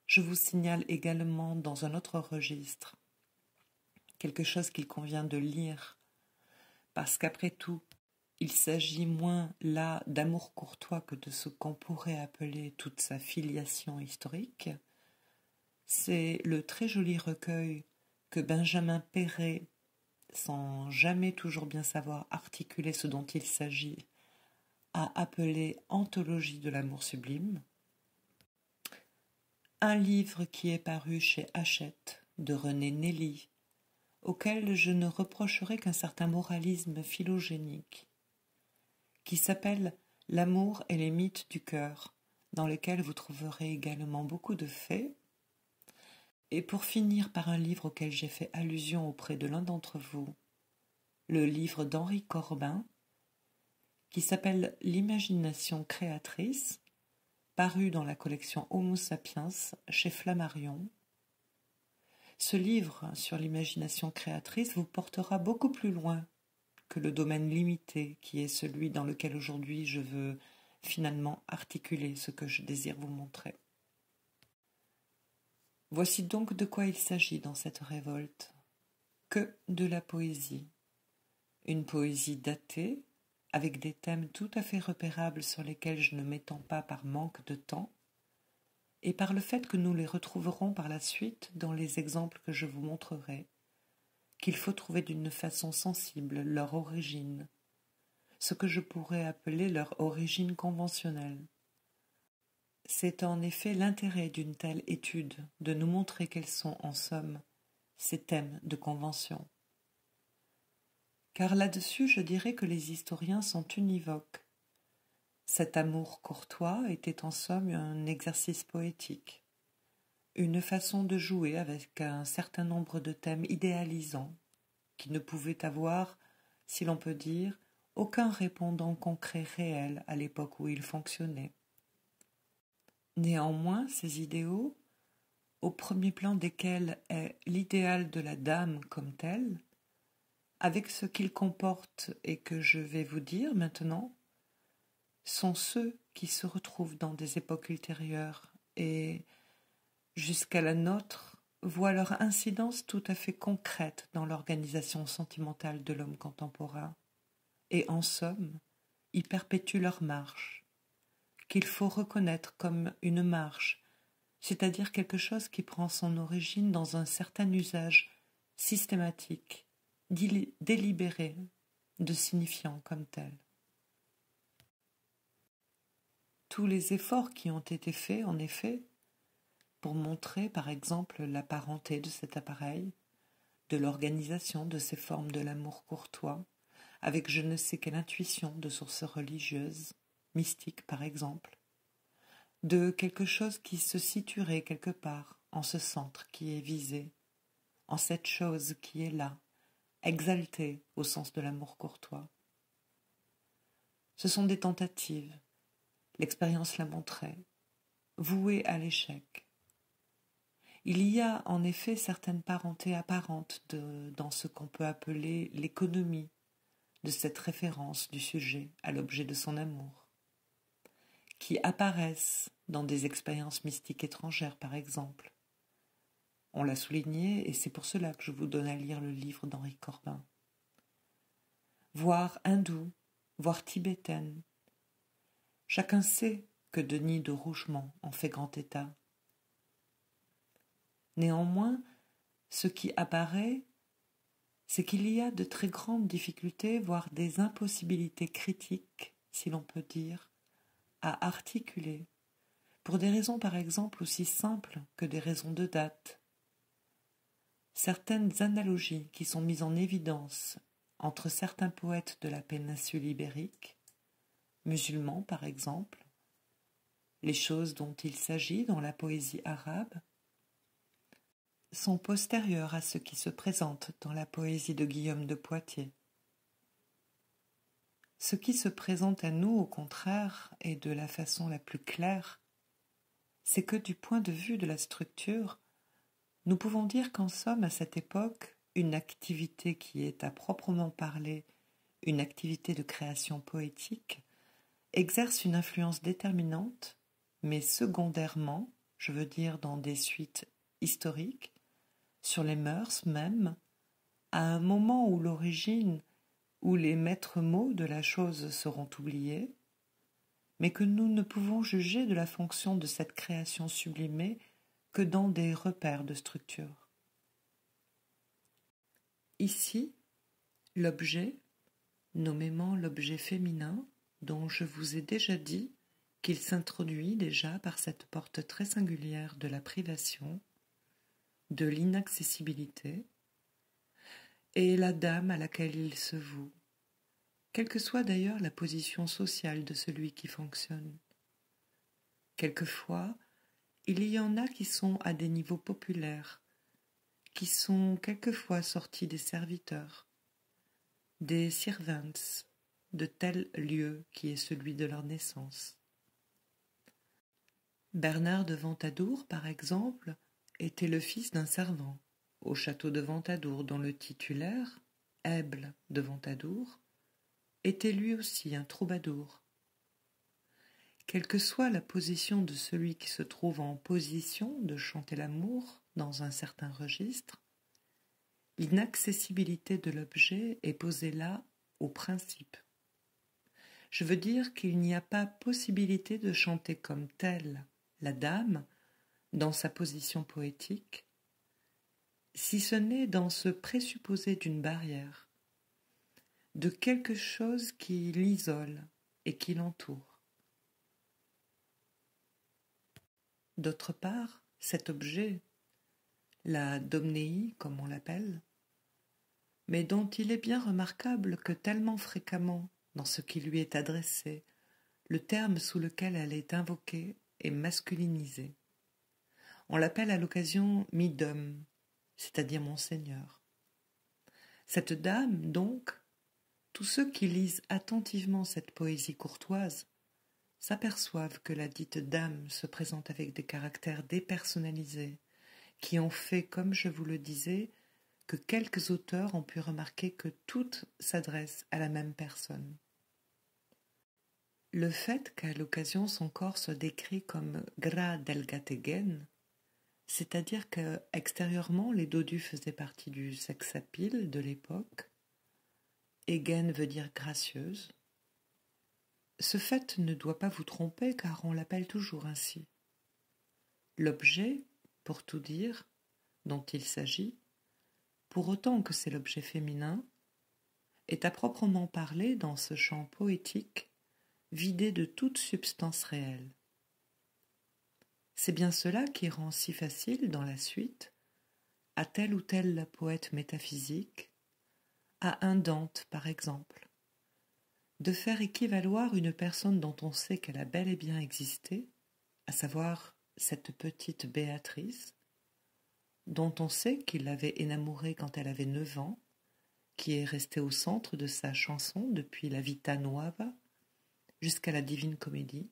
je vous signale également dans un autre registre quelque chose qu'il convient de lire, parce qu'après tout, il s'agit moins là d'amour courtois que de ce qu'on pourrait appeler toute sa filiation historique. C'est le très joli recueil que Benjamin Péret, sans jamais toujours bien savoir articuler ce dont il s'agit, a appelé Anthologie de l'amour sublime. Un livre qui est paru chez Hachette de René Nelly, auquel je ne reprocherai qu'un certain moralisme philogénique, qui s'appelle L'amour et les mythes du cœur, dans lequel vous trouverez également beaucoup de faits. Et pour finir par un livre auquel j'ai fait allusion auprès de l'un d'entre vous, le livre d'Henri Corbin, qui s'appelle L'imagination créatrice, paru dans la collection Homo sapiens chez Flammarion. Ce livre sur l'imagination créatrice vous portera beaucoup plus loin que le domaine limité qui est celui dans lequel aujourd'hui je veux finalement articuler ce que je désire vous montrer. Voici donc de quoi il s'agit dans cette révolte. Que de la poésie. Une poésie datée, avec des thèmes tout à fait repérables sur lesquels je ne m'étends pas par manque de temps, et par le fait que nous les retrouverons par la suite dans les exemples que je vous montrerai, qu'il faut trouver d'une façon sensible leur origine, ce que je pourrais appeler leur origine conventionnelle. C'est en effet l'intérêt d'une telle étude de nous montrer quels sont, en somme, ces thèmes de convention. Car là-dessus, je dirais que les historiens sont univoques. Cet amour courtois était en somme un exercice poétique, une façon de jouer avec un certain nombre de thèmes idéalisants, qui ne pouvaient avoir, si l'on peut dire, aucun répondant concret réel à l'époque où ils fonctionnaient. Néanmoins, ces idéaux, au premier plan desquels est l'idéal de la dame comme tel, avec ce qu'ils comportent et que je vais vous dire maintenant, sont ceux qui se retrouvent dans des époques ultérieures et, jusqu'à la nôtre, voient leur incidence tout à fait concrète dans l'organisation sentimentale de l'homme contemporain, et en somme, y perpétuent leur marche, qu'il faut reconnaître comme une marche, c'est-à-dire quelque chose qui prend son origine dans un certain usage systématique, délibéré, de signifiant comme tel. Tous les efforts qui ont été faits, en effet, pour montrer, par exemple, la parenté de cet appareil, de l'organisation de ces formes de l'amour courtois, avec je ne sais quelle intuition de sources religieuses, mystiques par exemple, de quelque chose qui se situerait quelque part en ce centre qui est visé, en cette chose qui est là, exaltée au sens de l'amour courtois. Ce sont des tentatives, l'expérience l'a montré, vouées à l'échec. Il y a en effet certaines parentés apparentes dans ce qu'on peut appeler l'économie de cette référence du sujet à l'objet de son amour, qui apparaissent dans des expériences mystiques étrangères par exemple. On l'a souligné et c'est pour cela que je vous donne à lire le livre d'Henri Corbin. Voire hindoue, voire tibétaine. Chacun sait que Denis de Rougemont en fait grand état. Néanmoins, ce qui apparaît, c'est qu'il y a de très grandes difficultés, voire des impossibilités critiques, si l'on peut dire, à articuler, pour des raisons par exemple aussi simples que des raisons de date. Certaines analogies qui sont mises en évidence entre certains poètes de la péninsule ibérique, musulmans par exemple, les choses dont il s'agit dans la poésie arabe, sont postérieures à ce qui se présente dans la poésie de Guillaume de Poitiers. Ce qui se présente à nous, au contraire, et de la façon la plus claire, c'est que du point de vue de la structure, nous pouvons dire qu'en somme, à cette époque, une activité qui est à proprement parler une activité de création poétique exerce une influence déterminante, mais secondairement, je veux dire dans des suites historiques, sur les mœurs même, à un moment où l'origine, où les maîtres mots de la chose seront oubliés, mais que nous ne pouvons juger de la fonction de cette création sublimée que dans des repères de structure. Ici, l'objet, nommément l'objet féminin, dont je vous ai déjà dit qu'il s'introduit déjà par cette porte très singulière de la privation, de l'inaccessibilité, et la dame à laquelle il se voue, quelle que soit d'ailleurs la position sociale de celui qui fonctionne. Quelquefois, il y en a qui sont à des niveaux populaires, qui sont quelquefois sortis des serviteurs, des servants de tel lieu qui est celui de leur naissance. Bernard de Ventadour, par exemple, était le fils d'un servant au château de Ventadour, dont le titulaire, Èble de Ventadour, était lui aussi un troubadour. Quelle que soit la position de celui qui se trouve en position de chanter l'amour dans un certain registre, l'inaccessibilité de l'objet est posée là au principe. Je veux dire qu'il n'y a pas possibilité de chanter comme telle la dame dans sa position poétique, si ce n'est dans ce présupposé d'une barrière, de quelque chose qui l'isole et qui l'entoure. D'autre part, cet objet, la domnéie comme on l'appelle, mais dont il est bien remarquable que tellement fréquemment, dans ce qui lui est adressé, le terme sous lequel elle est invoquée est masculinisé. On l'appelle à l'occasion Midom, c'est-à-dire Monseigneur. Cette dame, donc, tous ceux qui lisent attentivement cette poésie courtoise s'aperçoivent que la dite dame se présente avec des caractères dépersonnalisés, qui ont fait, comme je vous le disais, que quelques auteurs ont pu remarquer que toutes s'adressent à la même personne. Le fait qu'à l'occasion son corps soit décrit comme gras delgategen, c'est-à-dire que extérieurement les dodus faisaient partie du sexapile de l'époque, egen veut dire gracieuse, ce fait ne doit pas vous tromper car on l'appelle toujours ainsi. L'objet, pour tout dire, dont il s'agit, pour autant que c'est l'objet féminin, est à proprement parler dans ce champ poétique vidé de toute substance réelle. C'est bien cela qui rend si facile, dans la suite, à tel ou tel poète métaphysique, à un Dante par exemple, de faire équivaloir une personne dont on sait qu'elle a bel et bien existé, à savoir cette petite Béatrice, dont on sait qu'il l'avait énamourée quand elle avait 9 ans, qui est restée au centre de sa chanson depuis la Vita Nuova jusqu'à la Divine Comédie,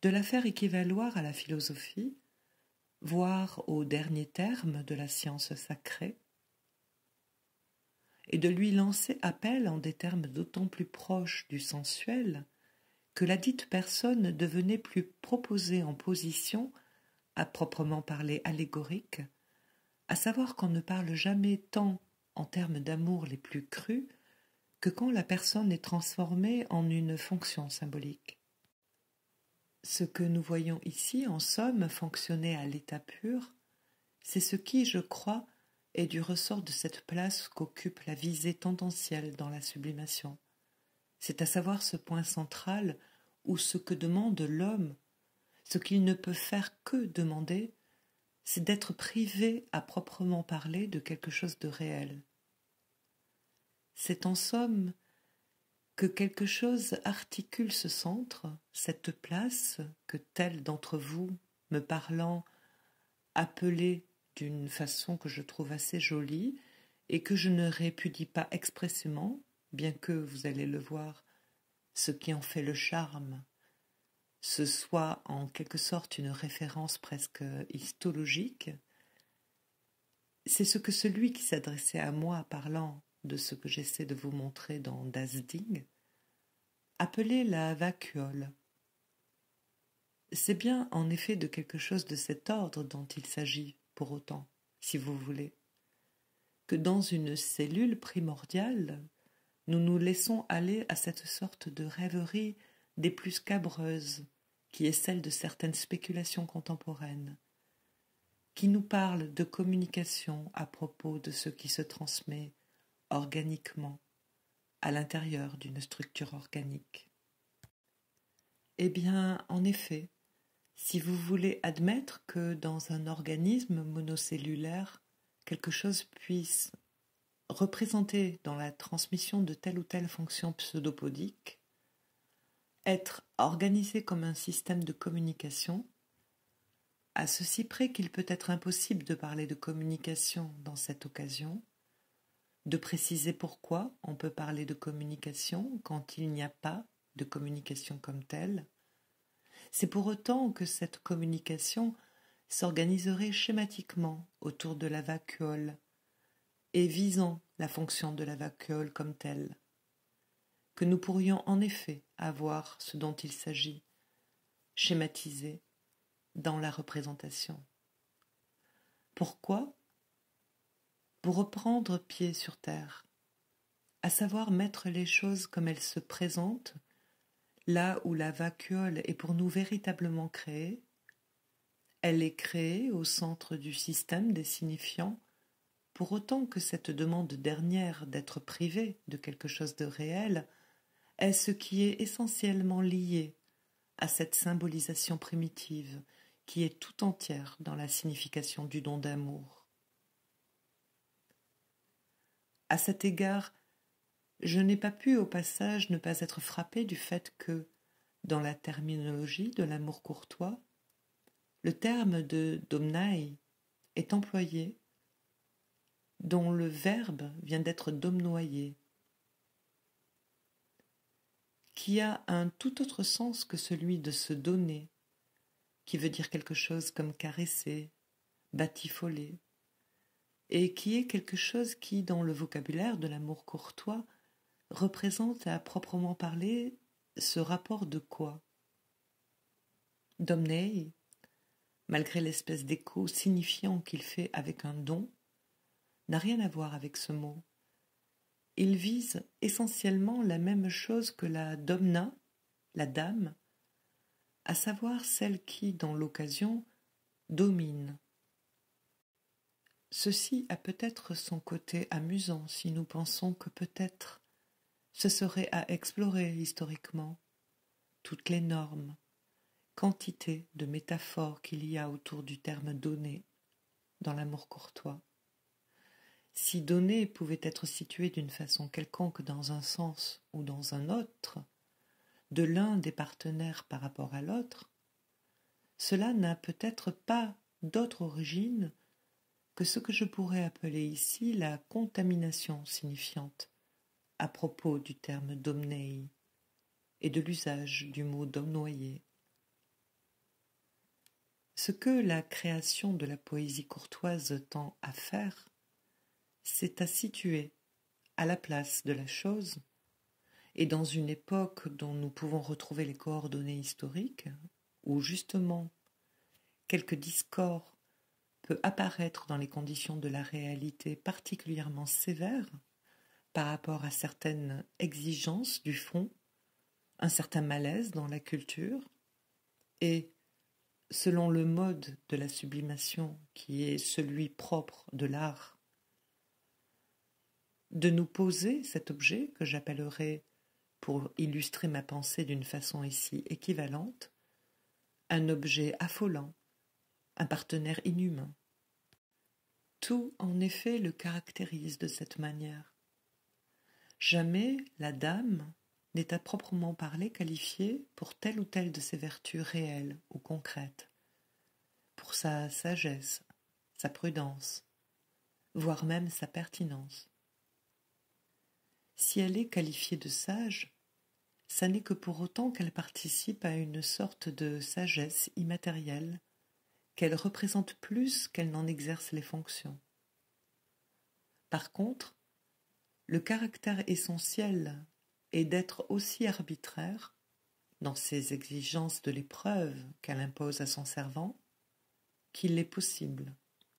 de la faire équivaloir à la philosophie, voire au dernier terme de la science sacrée, et de lui lancer appel en des termes d'autant plus proches du sensuel que la dite personne devenait plus proposée en position, à proprement parler allégorique, à savoir qu'on ne parle jamais tant en termes d'amour les plus crus que quand la personne est transformée en une fonction symbolique. Ce que nous voyons ici, en somme, fonctionner à l'état pur, c'est ce qui, je crois, est du ressort de cette place qu'occupe la visée tendancielle dans la sublimation. C'est à savoir ce point central où ce que demande l'homme, ce qu'il ne peut faire que demander, c'est d'être privé à proprement parler de quelque chose de réel. C'est en somme que quelque chose articule ce centre, cette place que tel d'entre vous, me parlant, appelait d'une façon que je trouve assez jolie et que je ne répudie pas expressément, bien que, vous allez le voir, ce qui en fait le charme, ce soit en quelque sorte une référence presque histologique, c'est ce que celui qui s'adressait à moi parlant de ce que j'essaie de vous montrer dans Das Ding, appelait la vacuole. C'est bien en effet de quelque chose de cet ordre dont il s'agit, pour autant, si vous voulez, que dans une cellule primordiale, nous nous laissons aller à cette sorte de rêverie des plus scabreuses, qui est celle de certaines spéculations contemporaines, qui nous parlent de communication à propos de ce qui se transmet organiquement à l'intérieur d'une structure organique. Eh bien, en effet, si vous voulez admettre que dans un organisme monocellulaire, quelque chose puisse représenter dans la transmission de telle ou telle fonction pseudopodique, être organisé comme un système de communication, à ceci près qu'il peut être impossible de parler de communication dans cette occasion, de préciser pourquoi on peut parler de communication quand il n'y a pas de communication comme telle, c'est pour autant que cette communication s'organiserait schématiquement autour de la vacuole et visant la fonction de la vacuole comme telle, que nous pourrions en effet avoir ce dont il s'agit, schématisé dans la représentation. Pourquoi ? Pour reprendre pied sur terre, à savoir mettre les choses comme elles se présentent, là où la vacuole est pour nous véritablement créée. Elle est créée au centre du système des signifiants, pour autant que cette demande dernière d'être privée de quelque chose de réel est ce qui est essentiellement lié à cette symbolisation primitive qui est tout entière dans la signification du don d'amour. À cet égard, je n'ai pas pu au passage ne pas être frappé du fait que, dans la terminologie de l'amour courtois, le terme de domnai est employé, dont le verbe vient d'être domnoyer, qui a un tout autre sens que celui de se donner, qui veut dire quelque chose comme caresser, batifoler, et qui est quelque chose qui, dans le vocabulaire de l'amour courtois, représente à proprement parler ce rapport de quoi ? Domnei, malgré l'espèce d'écho signifiant qu'il fait avec un don, n'a rien à voir avec ce mot. Il vise essentiellement la même chose que la domna, la dame, à savoir celle qui, dans l'occasion, domine. Ceci a peut-être son côté amusant si nous pensons que peut-être ce serait à explorer historiquement toutes les normes, quantité de métaphores qu'il y a autour du terme donner dans l'amour courtois. Si donner pouvait être situé d'une façon quelconque dans un sens ou dans un autre, de l'un des partenaires par rapport à l'autre, cela n'a peut-être pas d'autre origine que ce que je pourrais appeler ici la contamination signifiante à propos du terme domnei et de l'usage du mot domnoyer. Ce que la création de la poésie courtoise tend à faire, c'est à situer à la place de la chose, et dans une époque dont nous pouvons retrouver les coordonnées historiques, où justement quelque discord peut apparaître dans les conditions de la réalité particulièrement sévères par rapport à certaines exigences du fond, un certain malaise dans la culture, et selon le mode de la sublimation qui est celui propre de l'art, de nous poser cet objet que j'appellerai, pour illustrer ma pensée d'une façon ici équivalente, un objet affolant, un partenaire inhumain. Tout, en effet, le caractérise de cette manière. Jamais la dame n'est à proprement parler qualifiée pour telle ou telle de ses vertus réelles ou concrètes, pour sa sagesse, sa prudence, voire même sa pertinence. Si elle est qualifiée de sage, ça n'est que pour autant qu'elle participe à une sorte de sagesse immatérielle, qu'elle représente plus qu'elle n'en exerce les fonctions. Par contre, le caractère essentiel est d'être aussi arbitraire, dans ses exigences de l'épreuve qu'elle impose à son servant, qu'il est possible